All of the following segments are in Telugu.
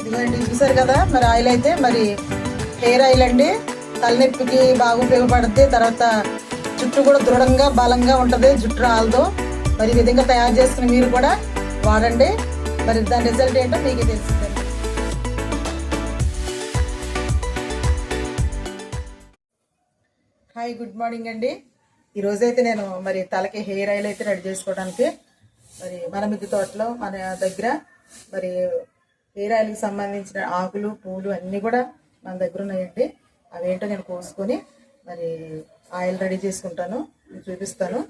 ఇదిగోండి చూసారు కదా మరి ఆయిల్ అయితే మరి హెయిర్ ఆయిల్ అండి. తలనొప్పికి బాగా ఉపయోగపడుతుంది. తర్వాత జుట్టు కూడా దృఢంగా బలంగా ఉంటుంది, జుట్టు రాలదు. మరి ఈ విధంగా తయారు చేసుకుని మీరు కూడా వాడండి. మరి దాని రిజల్ట్ ఏంటో మీకు తెలుస్తుంది. హాయ్, గుడ్ మార్నింగ్ అండి. ఈరోజైతే నేను మరి తలకి హెయిర్ ఆయిల్ అయితే రెడీ చేసుకోవడానికి మరి మన మిద్దె తోటలో మన దగ్గర మరి హెయిర్ ఆయిల్కి సంబంధించిన ఆకులు పూలు అన్నీ కూడా మన దగ్గర ఉన్నాయండి. అవేంటో నేను కోసుకొని మరి ఆయిల్ రెడీ చేసుకుంటాను, చూపిస్తాను.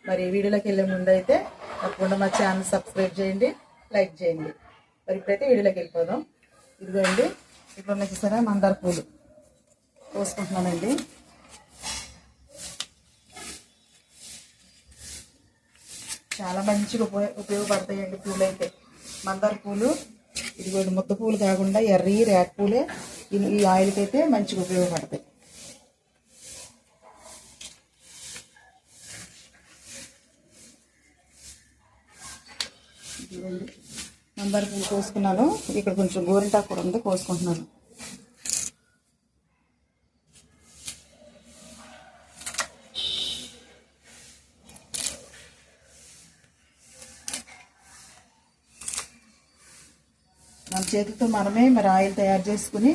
మరి వీడియోలోకి వెళ్ళే ముందు అయితే తప్పకుండా మా ఛానల్ సబ్స్క్రైబ్ చేయండి, లైక్ చేయండి. మరి ఇప్పుడైతే వీడియోలోకి వెళ్ళిపోదాం. ఇదిగోండి, ఇప్పుడు ఉన్న చూసారా మందార పూలు కోసుకుంటున్నానండి. చాలా మంచిగా ఉపయోగపడతాయండి పూలు అయితే. మందార పూలు ఇదిగోండి, ముద్ద పూలు కాకుండా ఎర్రీ రేట్ పూలే ఈ ఆయిల్కి అయితే మంచిగా ఉపయోగపడతాయి. ఇదిగోండి మందార పూలు కోసుకున్నాను. ఇక్కడ కొంచెం గోరింటాకు కూడా ఉంది, కోసుకుంటున్నాను. మన చేతితో మనమే మరి ఆయిల్ తయారు చేసుకుని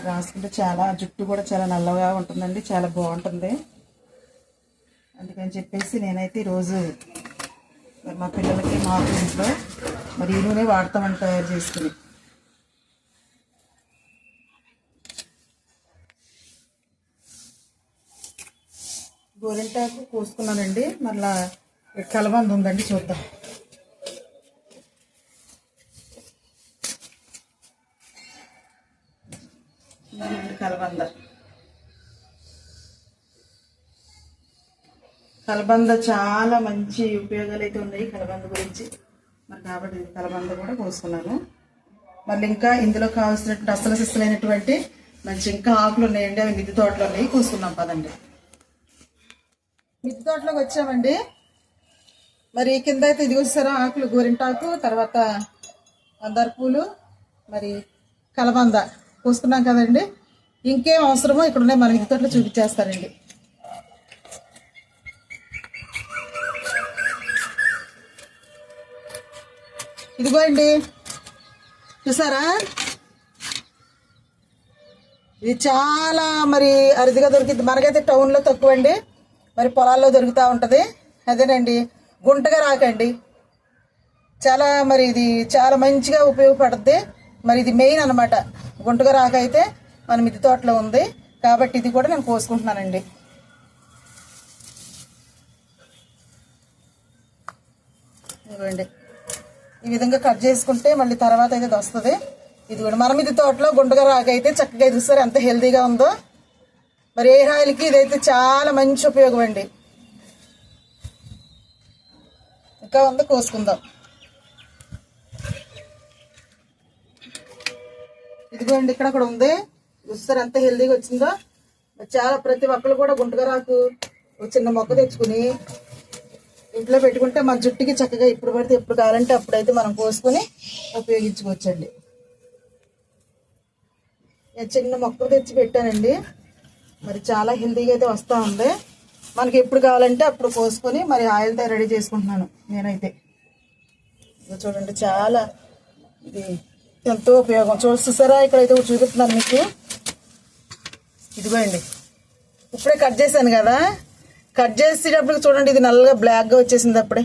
రాసుకుంటే చాలా జుట్టు కూడా చాలా నల్లగా ఉంటుందండి, చాలా బాగుంటుంది. అందుకని చెప్పేసి నేనైతే ఈరోజు మరి మా పిల్లలకి మాకు ఇంట్లో మరి ఈ నూనె వాడతామని తయారు చేసుకుని. గోరింటాకు కోసుకున్నానండి. మళ్ళా కలబంద ఉందండి, చూద్దాం. కలబంద చాలా మంచి ఉపయోగాలు అయితే ఉన్నాయి కలబంద గురించి. మరి కాబట్టి కలబంద కూడా కోసుకున్నాను. మళ్ళీ ఇంకా ఇందులో కావాల్సినటువంటి అసలు సిస్సులైనటువంటి మంచి ఇంకా ఆకులు ఉన్నాయండి, అవి మిద్దె తోటలో ఉన్నాయి, కోసుకున్నాం. పదండి, మిద్దె తోటలోకి వచ్చామండి. మరి కింద అయితే ఇది వచ్చారా ఆకులు, గోరింటాకు, తర్వాత మందార పూలు, మరి కలబంద కోసుకున్నాం కదండి. ఇంకేం అవసరమో ఇక్కడ ఉన్నాయి, మన మిద్దె తోటలో చూపించేస్తారండి. ఇదిగోండి చూసారా, ఇది చాలా మరి అరుదుగా దొరికింది. మనకైతే టౌన్లో తక్కువ అండి, మరి పొలాల్లో దొరుకుతూ ఉంటుంది. అదేనండి గుంటగా రాకండి, చాలా మరి ఇది చాలా మంచిగా ఉపయోగపడుతుంది. మరి ఇది మెయిన్ అనమాట. గుంటగా రాక అయితే మన మిద్దె తోటలో ఉంది కాబట్టి ఇది కూడా నేను కోసుకుంటున్నానండి. ఇదిగోండి ఈ విధంగా కట్ చేసుకుంటే మళ్ళీ తర్వాత అయితే ఇది వస్తుంది. ఇది కూడా మన మిద్దె తోటలో గుంటగా రాక అయితే చక్కగా చూస్తారు ఎంత హెల్తీగా ఉందో. మరి హెయిర్ ఆయిల్కి ఇదైతే చాలా మంచి ఉపయోగం అండి. ఇంకా ఉంది, కోసుకుందాం. ఇదిగోండి ఇక్కడ కూడా ఉంది, చూస్తారు ఎంత హెల్తీగా వచ్చిందో. చాలా ప్రతి ఒక్కరు కూడా గుంటగా రాకు చిన్న మొక్క తెచ్చుకుని ఇంట్లో పెట్టుకుంటే మన జుట్టుకి చక్కగా ఎప్పుడు పడితే ఎప్పుడు కావాలంటే అప్పుడైతే మనం కోసుకొని ఉపయోగించుకోవచ్చండి. నేను చిన్న మొక్క తెచ్చి పెట్టానండి, మరి చాలా హెల్తీగా అయితే వస్తూ ఉంది. మనకి ఎప్పుడు కావాలంటే అప్పుడు కోసుకొని మరి ఆయిల్తో రెడీ చేసుకుంటున్నాను నేనైతే. చూడండి చాలా ఇది ఎంతో ఉపయోగం. చూస్తారా ఇక్కడైతే చూపిస్తున్నాను మీకు. ఇదిగోండి ఇప్పుడే కట్ చేశాను కదా, కట్ చేసేటప్పుడు చూడండి ఇది నల్లగా బ్లాక్గా వచ్చేసింది. అప్పుడే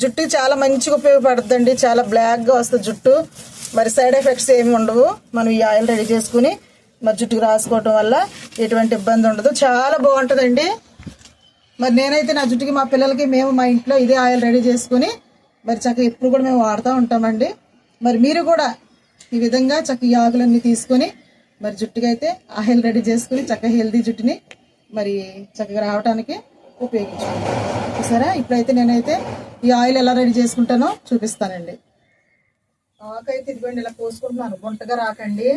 జుట్టుకి చాలా మంచిగా ఉపయోగపడుతుందండి, చాలా బ్లాక్గా వస్తుంది జుట్టు. మరి సైడ్ ఎఫెక్ట్స్ ఏమి ఉండవు. మనం ఈ ఆయిల్ రెడీ చేసుకుని మరి జుట్టుకు రాసుకోవటం వల్ల ఎటువంటి ఇబ్బంది ఉండదు, చాలా బాగుంటుందండి. మరి నేనైతే నా జుట్టుకి మా పిల్లలకి మేము మా ఇంట్లో ఇదే ఆయిల్ రెడీ చేసుకుని మరి చక్కగా ఎప్పుడు కూడా మేము వాడుతూ ఉంటామండి. మరి మీరు కూడా ఈ విధంగా చక్కగా ఈ ఆకులన్నీ తీసుకొని మరి జుట్టుకి అయితే ఆయిల్ రెడీ చేసుకుని చక్కగా హెల్తీ జుట్టుని మరి చక్కగా రావడానికి ఉపయోగించుకుంటాను. చూసారా ఇప్పుడైతే నేనైతే ఈ ఆయిల్ ఎలా రెడీ చేసుకుంటానో చూపిస్తానండి. ఆకైతే ఇదిగోండి ఇలా కోసుకుంటున్నాను, గుంటగా రాకండి.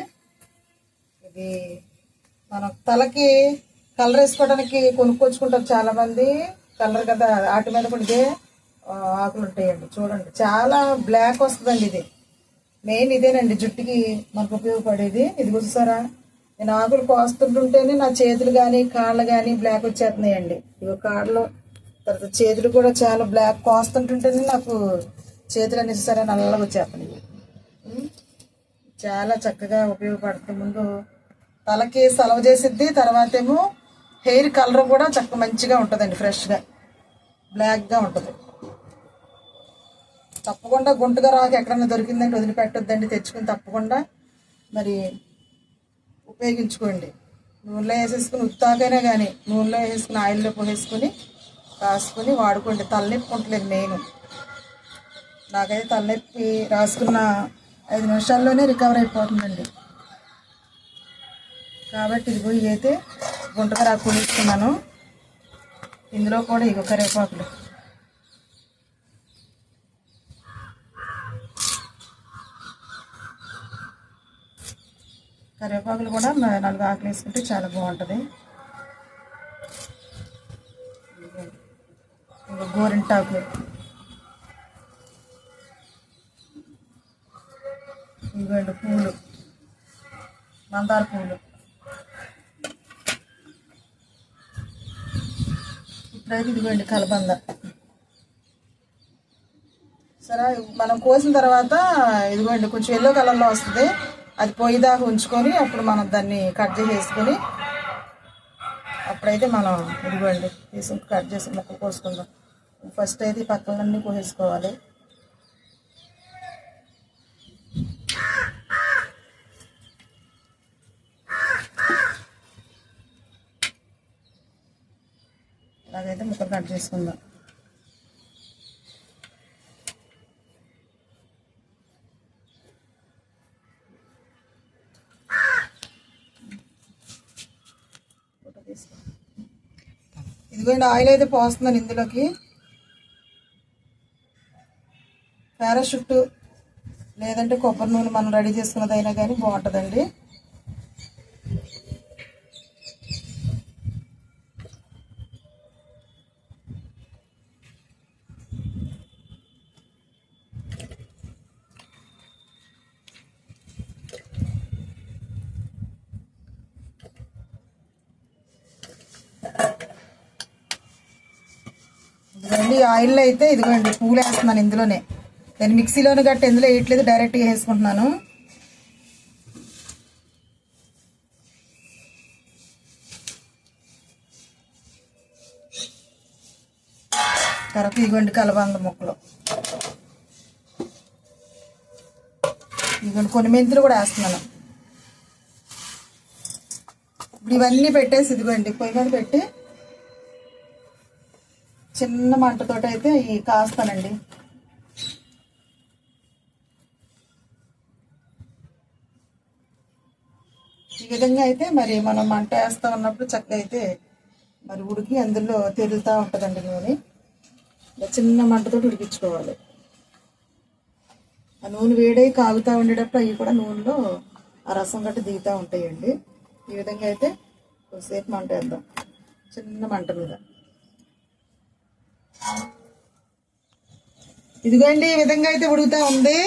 ఇది మనం తలకి కలర్ వేసుకోవడానికి కొనుక్కొచ్చుకుంటారు చాలా మంది, కలర్ కదా వాటి మీద కూడా ఇదే ఆకులు ఉంటాయండి. చూడండి చాలా బ్లాక్ వస్తుందండి ఇది. మెయిన్ ఇదేనండి జుట్టుకి మనకు ఉపయోగపడేది. ఇది చూసారా, నేను ఆకులు కోస్తుంటుంటేనే నా చేతులు కానీ కాళ్ళు కానీ బ్లాక్ వచ్చేస్తున్నాయండి. ఇవి కాళ్ళు, తర్వాత చేతులు కూడా చాలా బ్లాక్, కోస్తుంటుంటేనే నాకు చేతులు అనేసి సరే నల్లగా వచ్చేస్తున్నాయి. చాలా చక్కగా ఉపయోగపడుతుంది. ముందు తలకి సలవ చేసిద్ది, తర్వాత ఏమో హెయిర్ కలర్ కూడా మంచిగా ఉంటుందండి, ఫ్రెష్గా బ్లాక్గా ఉంటుంది. తప్పకుండా గుంటగా రాక ఎక్కడన్నా దొరికిందండి వదిలిపెట్టొద్దండి, తెచ్చుకుని తప్పకుండా మరి ఉపయోగించుకోండి. నూనెలో వేసేసుకుని ఉత్తాకైనా కానీ నూనెలో వేసేసుకుని ఆయిల్లో పోసేసుకొని రాసుకొని వాడుకోండి. తలనొప్పి ఉంటలేదు మెయిన్. నాకైతే తలనొప్పి రాసుకున్న 5 నిమిషాల్లోనే రికవర్ అయిపోతుందండి. కాబట్టి ఇదిగో ఇదైతే గుంటగా రాకు కొనుక్కున్నాను. ఇందులో కూడా ఇగో కరివేపాకులు, కరివేపాకులు కూడా 4 ఆకులు వేసుకుంటే చాలా బాగుంటుంది. ఇంకా గోరింటాకు, ఇదిగోండి పూలు, మందార పూలు. ఇప్పుడైతే ఇదిగోండి కలబంద. సరే, మనం కోసిన తర్వాత ఇదిగోండి కొంచెం ఎల్లో కలర్లో వస్తుంది, అది పొయ్యిదాకా ఉంచుకొని అప్పుడు మనం దాన్ని కట్ చేసేసుకొని అప్పుడైతే మనం ఇదిగోండి తీసుకుని కట్ చేసి ముక్కలు కోసుకుందాం. ఫస్ట్ అయితే ఈ పక్కలన్నీ కోసేసుకోవాలి. అలాగైతే ముక్కలు కట్ చేసుకుందాం. ఇదిగోండి ఆయిల్ అయితే పోస్తున్నాను ఇందులోకి. పారాషూట్ లేదంటే కొబ్బరి నూనె మనం రెడీ చేసుకున్నదైనా కానీ బాగుంటుందండి. ఇదిగోండి ఆయిల్లో అయితే ఇదిగోండి పూలు వేస్తున్నాను ఇందులోనే. నేను మిక్సీలోనే గట్టి ఇందులో వేయట్లేదు, డైరెక్ట్గా వేసుకుంటున్నాను. తర్వాత ఇదిగోండి కలబంద ముక్కలు, ఇదిగోండి కొన్ని మెంతులు కూడా వేస్తున్నాను. ఇప్పుడు ఇవన్నీ పెట్టేసి ఇదిగోండి పొయ్యి మీద పెట్టి చిన్న మంటతోటి అయితే ఈ కాస్తానండి. ఈ విధంగా అయితే మరి మనం మంట వేస్తూ ఉన్నప్పుడు చక్కగా అయితే మరి ఉడికి అందులో తేలుతూ ఉంటుందండి నూనె. చిన్న మంటతోటి ఉడికించుకోవాలి. ఆ నూనె వేడై కాగుతూ ఉండేటప్పుడు అవి కూడా నూనెలో ఆ రసం గట్టి దిగుతూ ఉంటాయండి. ఈ విధంగా అయితే కొద్దిసేపు మంట వేద్దాం చిన్న మంట మీద. ఇదిగోండి ఈ విధంగా అయితే ఉడుకుతూ ఉంది.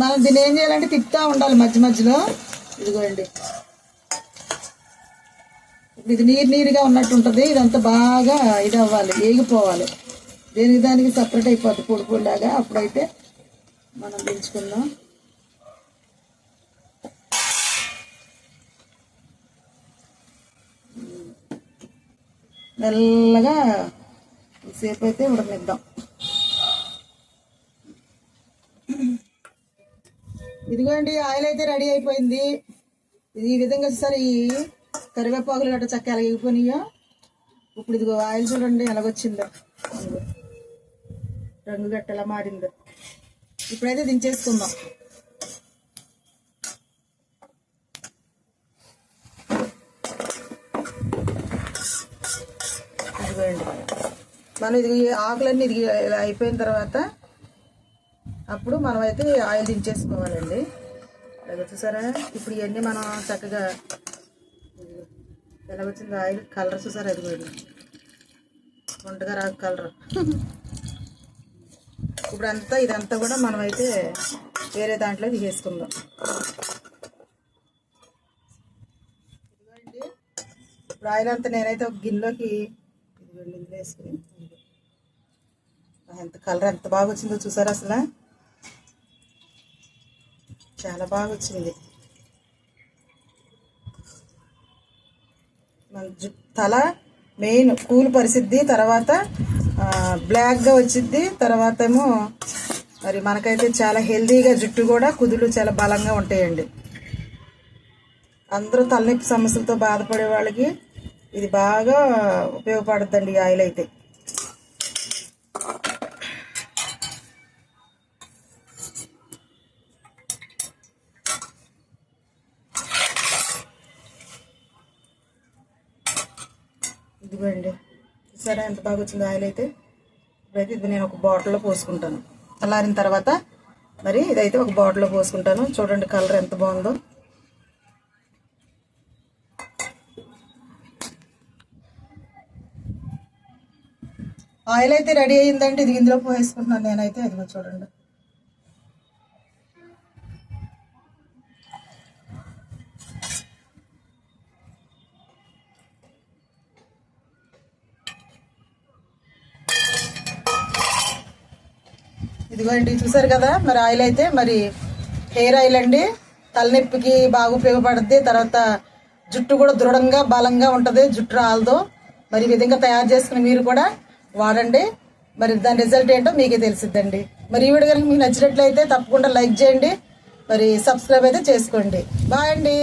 మనం దీన్ని ఏం చేయాలంటే తిప్పుతూ ఉండాలి మధ్య మధ్యలో. ఇదిగోండి ఇప్పుడు ఇది నీరుగా ఉన్నట్టు ఉంటుంది. ఇదంతా బాగా ఇది అవ్వాలి, ఏగిపోవాలి. దేనికి దానికి సపరేట్ అయిపోద్ది పొడి పొడిలాగా. అప్పుడైతే మనం దించుకుందాం. మెల్లగా సేపు అయితే ఉడకనిద్దాం. ఇదిగోండి ఆయిల్ అయితే రెడీ అయిపోయింది. ఇది ఈ విధంగా సరే ఈ కరివేపాకులు గట్రా చక్కగా ఎలాగిపోయినాయో. ఇప్పుడు ఇదిగో ఆయిల్ చూడండి ఎలాగొచ్చిందో, రంగు గట్ట ఎలా మారిందో. ఇప్పుడైతే దించేసుకుందాం. ఇదిగోండి మనం ఇది ఆకులన్నీ ఇది ఇలా అయిపోయిన తర్వాత అప్పుడు మనం అయితే ఆయిల్ దించేసుకోవాలండి. అలాగే చూసారా, ఇప్పుడు ఇవన్నీ మనం చక్కగా ఎలా వచ్చింది ఆయిల్ కలర్ చూసారా, అది కూడా వంటగా రాకు కలర్. ఇప్పుడు ఇదంతా కూడా మనమైతే వేరే దాంట్లో తీసేసుకుందాం. ఇదిగోండి ఇప్పుడు ఆయిల్ అంతా నేనైతే ఒక గిన్నెలోకి ఇందులో వేసుకుని, ఎంత కలర్ ఎంత బాగా వచ్చిందో చూసారా, అసలు చాలా బాగా వచ్చింది. మన తల మెయిన్ కూల్ పరిసిద్ది, తర్వాత బ్లాక్గా వచ్చిద్ది, తర్వాత ఏమో మరి మనకైతే చాలా హెల్దీగా జుట్టు కూడా కుదులు చాలా బలంగా ఉంటాయండి. అందరూ తలనొప్పి సమస్యలతో బాధపడే వాళ్ళకి ఇది బాగా ఉపయోగపడుతుందండి ఈ ఆయిల్ అయితే. ఇదిగోండి చూసారా ఎంత బాగా వచ్చింది ఆయిల్ అయితే. ఇప్పుడైతే ఇది నేను ఒక బాటిల్లో పోసుకుంటాను. చల్లారిన తర్వాత మరి ఇదైతే ఒక బాటిల్లో పోసుకుంటాను. చూడండి కలర్ ఎంత బాగుందో. ఆయిల్ అయితే రెడీ అయ్యిందంటే ఇది ఇందులో పోసేసుకుంటున్నాను నేనైతే. ఇదిగో చూడండి. ఇదిగోండి చూసారు కదా, మరి ఆయిల్ అయితే మరి హెయిర్ ఆయిల్ అండి. తలనొప్పికి బాగా ఉపయోగపడుద్ది, తర్వాత జుట్టు కూడా దృఢంగా బలంగా ఉంటుంది, జుట్టు రాలదు. మరి ఈ విధంగా తయారు చేసుకుని మీరు కూడా వాడండి. మరి దాని రిజల్ట్ ఏంటో మీకే తెలిసిద్దండి. మరి ఈ వీడియో కనుక మీకు నచ్చినట్లయితే తప్పకుండా లైక్ చేయండి, మరి సబ్స్క్రైబ్ అయితే చేసుకోండి. బాయ్ అండి.